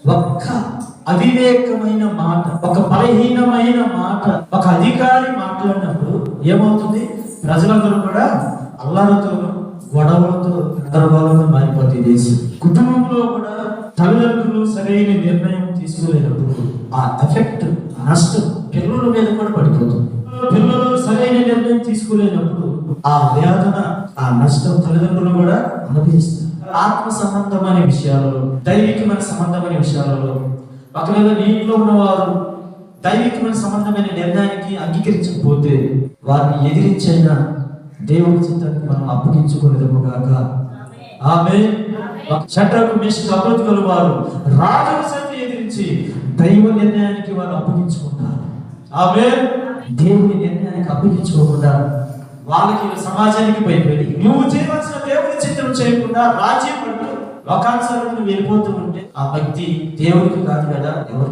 ఒక్క అవివేకమైన మాట, ఒక బలహీనమైన మాట, ఒక అధికారి మాట్లాడినప్పుడు ఏమవుతుంది? ప్రజలందరూ కూడా అల్లరితో, గొడవలతో, గందరగోళంతో మారిపోతుంది దేశం. కుటుంబంలో కూడా తల్లిదండ్రులు సరైన నిర్ణయం తీసుకోలేనప్పుడు ఆ ఎఫెక్ట్, నష్టం పిల్లల మీద కూడా పడిపోతుంది. పిల్లలు సరైన నిర్ణయం తీసుకోలేనప్పుడు ఆ వేదన, ఆ నష్టం తల్లిదండ్రులు కూడా అనుభవిస్తారు. ఆత్మ సంబంధమైన విషయాలలో, దైవికమైన సంబంధమైన విషయాలలో ఒకవేళ నీ ఇంట్లో ఉన్నవారు దైవికమైన సంబంధమైన నిర్ణయానికి అంగీకరించకపోతే వారిని ఎదిరించైనా దేవుని చిత్తాన్ని మనం అప్పగించుకునేదము గాక. ఆమేన్. షడ్రకు, మేషకు, అబేద్నెగోలు వారు రాజును సైతం ఎదిరించి దైవ నిర్ణయానికి వారు అప్పగించుకున్నారు. ఆమేన్. దేవుని నిర్ణయానికి అప్పగించుకోకుండా వాళ్ళకి సమాజానికి భయపడి నువ్వు చేయవలసిన దేవుని చిత్తం చేయకుండా రాజ్యం పడుతూ లోకానుసారం వెళ్ళిపోతూ ఉంటే ఆ వ్యక్తి దేవుడికి కాదు కదా, ఎవరు